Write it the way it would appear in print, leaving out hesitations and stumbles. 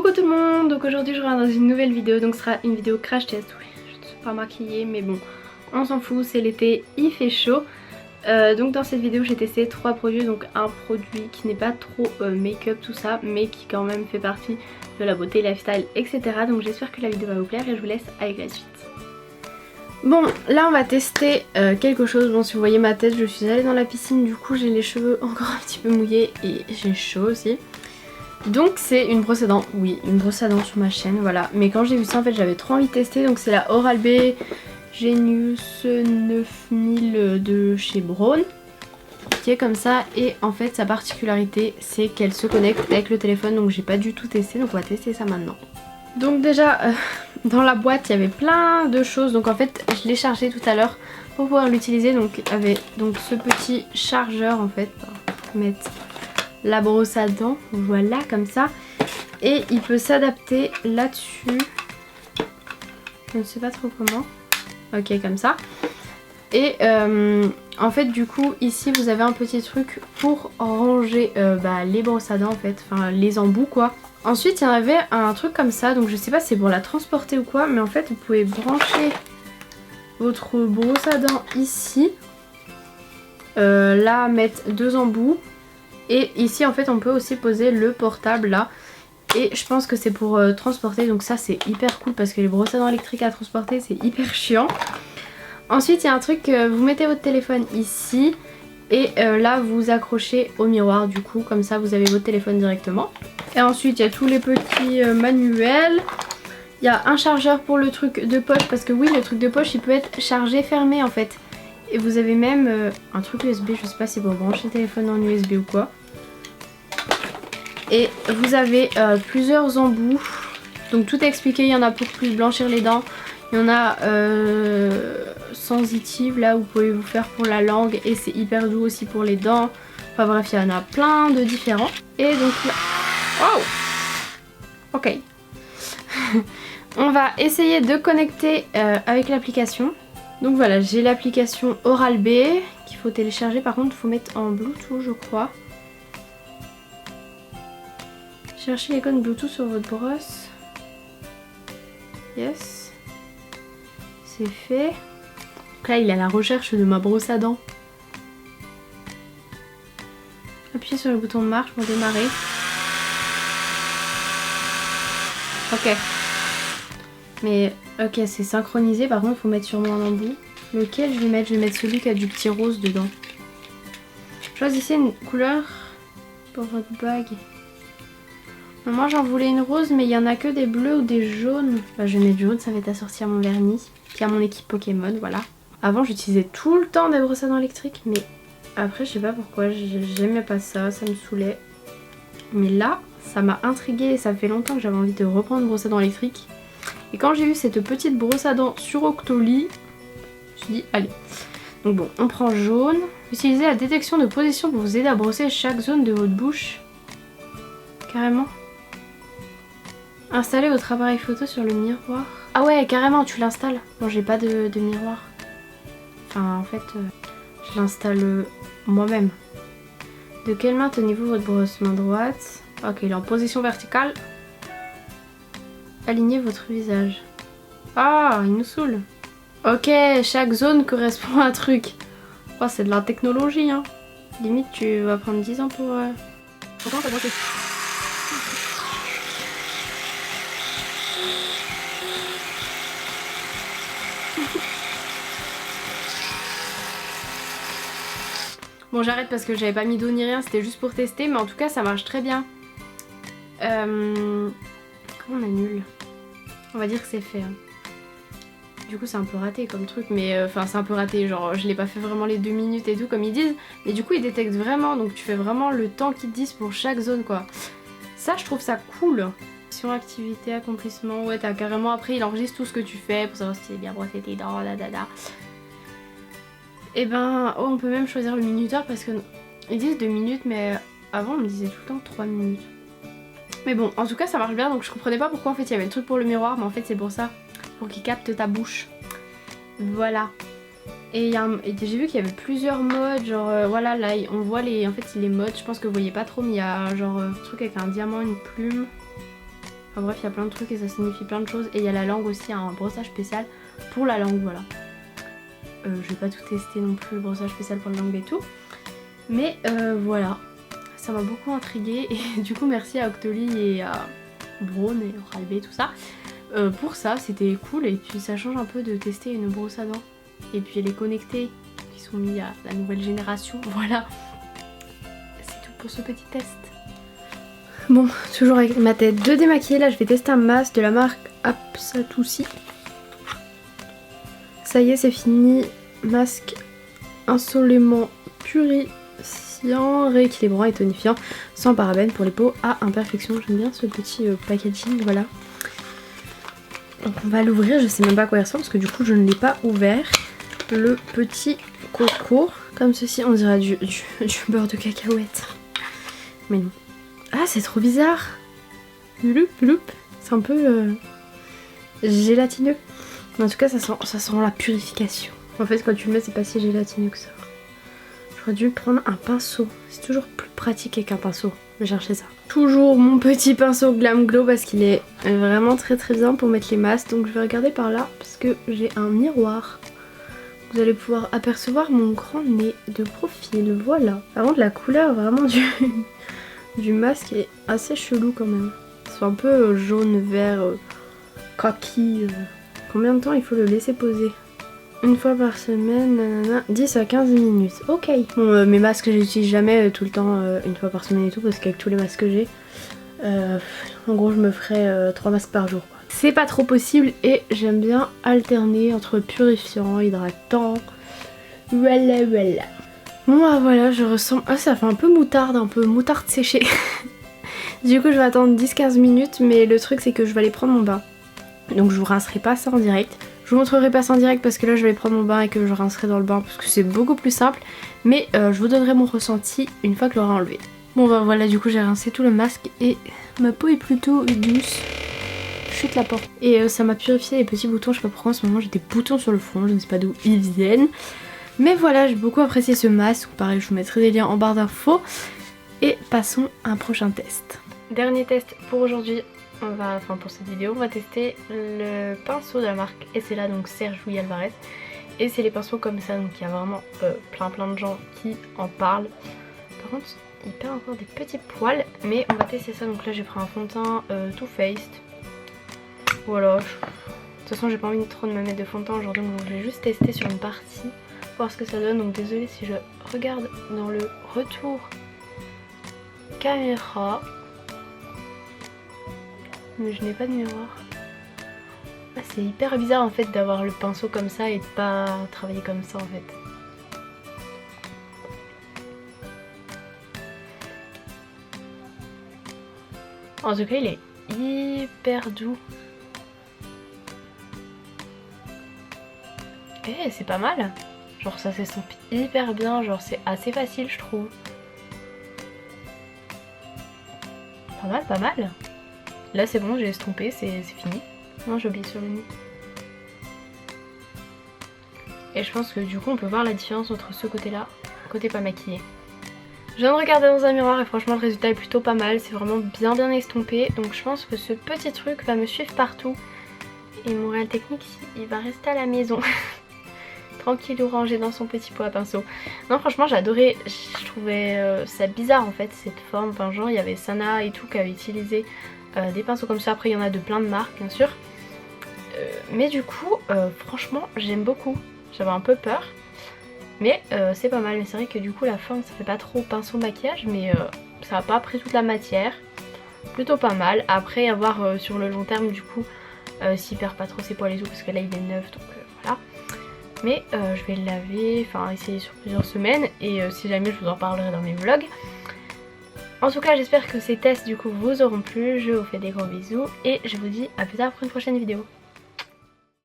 Coucou tout le monde, donc aujourd'hui je reviens dans une nouvelle vidéo, donc ce sera une vidéo crash test. Oui, je ne suis pas maquillée mais bon, on s'en fout, c'est l'été, il fait chaud. Donc dans cette vidéo j'ai testé 3 produits, donc un produit qui n'est pas trop make-up tout ça, mais qui quand même fait partie de la beauté, lifestyle, etc. Donc j'espère que la vidéo va vous plaire et je vous laisse avec la suite. Bon, là on va tester quelque chose. Bon, si vous voyez ma tête, je suis allée dans la piscine, du coup j'ai les cheveux encore un petit peu mouillés et j'ai chaud aussi. Donc c'est une brosse à dents, oui, une brosse à dents sur ma chaîne, voilà. Mais quand j'ai vu ça en fait j'avais trop envie de tester, donc c'est la Oral-B Genius 9000 de chez Braun, qui est comme ça. Et en fait sa particularité c'est qu'elle se connecte avec le téléphone, donc j'ai pas du tout testé, donc on va tester ça maintenant. Donc déjà dans la boîte il y avait plein de choses, donc en fait je l'ai chargé tout à l'heure pour pouvoir l'utiliser. Donc il y avait donc ce petit chargeur en fait pour mettre la brosse à dents, voilà comme ça, et il peut s'adapter là-dessus, je ne sais pas trop comment, ok comme ça. Et en fait du coup ici vous avez un petit truc pour ranger les brosses à dents en fait, enfin les embouts quoi. Ensuite il y en avait un truc comme ça, donc je sais pas si c'est pour la transporter ou quoi, mais en fait vous pouvez brancher votre brosse à dents ici, là mettre 2 embouts. Et ici en fait on peut aussi poser le portable là. Et je pense que c'est pour transporter, donc ça c'est hyper cool parce que les brosses à dents électriques à transporter c'est hyper chiant. Ensuite il y a un truc, vous mettez votre téléphone ici et là vous accrochez au miroir, du coup comme ça vous avez votre téléphone directement. Et ensuite il y a tous les petits manuels. Il y a un chargeur pour le truc de poche, parce que oui le truc de poche il peut être chargé fermé en fait. Et vous avez même un truc USB, je sais pas si c'est pour brancher le téléphone en USB ou quoi. Et vous avez plusieurs embouts. Donc tout est expliqué, il y en a pour plus blanchir les dents. Il y en a sensitive, là où vous pouvez vous faire pour la langue. Et c'est hyper doux aussi pour les dents. Enfin bref, il y en a plein de différents. Et donc là... Oh, ok. On va essayer de connecter avec l'application. Donc voilà, j'ai l'application Oral-B qu'il faut télécharger. Par contre il faut mettre en Bluetooth je crois. Cherchez l'icône Bluetooth sur votre brosse. Yes. C'est fait. Donc là il est à la recherche de ma brosse à dents. Appuyez sur le bouton de marche pour démarrer. Ok. Mais ok, c'est synchronisé, par contre il faut mettre sûrement un embout. Lequel je vais mettre? Je vais mettre celui qui a du petit rose dedans. Choisissez une couleur pour votre bague. Moi j'en voulais une rose, mais il y en a que des bleus ou des jaunes. Bah, je vais mettre jaune, ça va être assorti à mon vernis. Puis à mon équipe Pokémon, voilà. Avant j'utilisais tout le temps des brosses à dents électriques, mais après je sais pas pourquoi, j'aimais pas ça, ça me saoulait. Mais là, ça m'a intriguée et ça fait longtemps que j'avais envie de reprendre une brosse à dents électrique. Et quand j'ai vu cette petite brosse à dents sur Octoly, je me suis dit allez. Donc bon, on prend jaune. Utilisez la détection de position pour vous aider à brosser chaque zone de votre bouche. Carrément. Installez votre appareil photo sur le miroir. Ah ouais, carrément, tu l'installes. Bon, j'ai pas de miroir. Enfin, en fait, je l'installe moi-même. De quelle main tenez-vous votre brosse? Main droite. Ok, il est en position verticale. Alignez votre visage. Ah, il nous saoule. Ok, chaque zone correspond à un truc. Oh, c'est de la technologie, hein. Limite, tu vas prendre 10 ans pour... Pourquoi t'as brossé? Bon, j'arrête parce que j'avais pas mis d'eau ni rien, c'était juste pour tester, mais en tout cas, ça marche très bien. Comment on annule? On va dire que c'est fait. Hein. Du coup c'est un peu raté comme truc, mais enfin c'est un peu raté, genre je l'ai pas fait vraiment les 2 minutes et tout comme ils disent, mais du coup ils détectent vraiment, donc tu fais vraiment le temps qu'ils te disent pour chaque zone quoi. Ça je trouve ça cool. Action, activité, accomplissement, ouais t'as carrément, après il enregistre tout ce que tu fais pour savoir si t'es bien brossé tes dents, dadada. Et ben, oh, on peut même choisir le minuteur parce que ils disent 2 minutes, mais avant on me disait tout le temps 3 minutes. Mais bon, en tout cas ça marche bien, donc je comprenais pas pourquoi en fait il y avait le truc pour le miroir, mais en fait c'est pour ça. Pour qu'il capte ta bouche. Voilà. Et, j'ai vu qu'il y avait plusieurs modes, genre voilà là on voit les modes, je pense que vous voyez pas trop, mais il y a genre un truc avec un diamant, une plume. Enfin bref, il y a plein de trucs et ça signifie plein de choses. Et il y a la langue aussi, un brossage spécial pour la langue, voilà. Je vais pas tout tester non plus, le brossage spécial pour la langue et tout. Mais voilà, ça m'a beaucoup intriguée. Et du coup, merci à Octoly et à Braun et Oral-B, tout ça. Pour ça, c'était cool. Et puis ça change un peu de tester une brosse à dents. Et puis les connectés qui sont mis à la nouvelle génération. Voilà, c'est tout pour ce petit test. Bon, toujours avec ma tête de démaquillée, là je vais tester un masque de la marque Apsatoussi. Ça y est, c'est fini. Masque insolément purifiant, rééquilibrant et tonifiant, sans parabènes pour les peaux à imperfection. J'aime bien ce petit packaging, voilà. Donc on va l'ouvrir, je sais même pas à quoi il ressemble parce que du coup je ne l'ai pas ouvert. Le petit coco, comme ceci, on dirait du beurre de cacahuète. Mais non. Ah, c'est trop bizarre. Loup, loup. C'est un peu gélatineux. Mais en tout cas, ça sent la purification. En fait, quand tu le mets, c'est pas si gélatineux que ça. J'aurais dû prendre un pinceau. C'est toujours plus pratique avec un pinceau. Je vais chercher ça. Toujours mon petit pinceau Glam Glow parce qu'il est vraiment très bien pour mettre les masques. Donc je vais regarder par là parce que j'ai un miroir. Vous allez pouvoir apercevoir mon grand nez de profil. Voilà. Par contre, la couleur vraiment du masque est assez chelou quand même. C'est un peu jaune, vert, kaki. Combien de temps il faut le laisser poser? Une fois par semaine, nanana, 10 à 15 minutes. Ok. Bon, mes masques, je les utilise jamais tout le temps, une fois par semaine et tout, parce qu'avec tous les masques que j'ai, en gros, je me ferais 3 masques par jour. C'est pas trop possible et j'aime bien alterner entre purifiant, hydratant. Voilà. Bon bah voilà, je ressemble... Ah, ça fait un peu moutarde séchée. Du coup je vais attendre 10-15 minutes, mais le truc c'est que je vais aller prendre mon bain. Donc je vous rincerai pas ça en direct. Je vous montrerai pas ça en direct parce que là je vais aller prendre mon bain et que je rincerai dans le bain parce que c'est beaucoup plus simple. Mais je vous donnerai mon ressenti une fois que je l'aurai enlevé. Bon bah voilà, du coup j'ai rincé tout le masque et ma peau est plutôt douce. Chute la porte. Et ça m'a purifié les petits boutons, je sais pas pourquoi en ce moment j'ai des boutons sur le front, je ne sais pas d'où ils viennent. Mais voilà, j'ai beaucoup apprécié ce masque. Pareil, je vous mettrai des liens en barre d'infos. Et passons à un prochain test. Dernier test pour aujourd'hui. Pour cette vidéo, on va tester le pinceau de la marque Essela, donc Serge Louis Alvarez. Et c'est les pinceaux comme ça, donc il y a vraiment plein de gens qui en parlent. Par contre, il perd encore des petits poils. Mais on va tester ça. Donc là, j'ai pris un fond de teint Too Faced. Voilà. De toute façon, j'ai pas envie trop de me mettre de fond de teint aujourd'hui, donc je vais juste tester sur une partie. Voir ce que ça donne. Donc désolée si je regarde dans le retour caméra, mais je n'ai pas de miroir. Ah, c'est hyper bizarre en fait d'avoir le pinceau comme ça et de pas travailler comme ça en fait. En tout cas il est hyper doux. Eh, c'est pas mal. Genre ça s'estompe hyper bien, genre c'est assez facile je trouve. Pas mal. Là c'est bon, j'ai estompé, c'est fini. Non, j'ai oublié sur le nez. Et je pense que du coup on peut voir la différence entre ce côté-là, côté pas maquillé. Je viens de regarder dans un miroir et franchement le résultat est plutôt pas mal. C'est vraiment bien estompé. Donc je pense que ce petit truc va me suivre partout. Et mon réel technique, il va rester à la maison. Tranquille ou rangé dans son petit pot à pinceau. Non franchement j'ai adoré, je trouvais ça bizarre en fait cette forme, enfin genre il y avait Sana et tout qui avait utilisé des pinceaux comme ça, après il y en a de plein de marques bien sûr. Mais du coup franchement j'aime beaucoup, j'avais un peu peur mais c'est pas mal. Mais c'est vrai que du coup la forme ça fait pas trop pinceau maquillage, mais ça a pas pris toute la matière, plutôt pas mal. Après à voir sur le long terme du coup s'il perd pas trop ses poils et tout parce que là il est neuf donc voilà. Mais je vais le laver, enfin essayer sur plusieurs semaines et si jamais je vous en parlerai dans mes vlogs. En tout cas j'espère que ces tests du coup vous auront plu, je vous fais des gros bisous et je vous dis à plus tard pour une prochaine vidéo.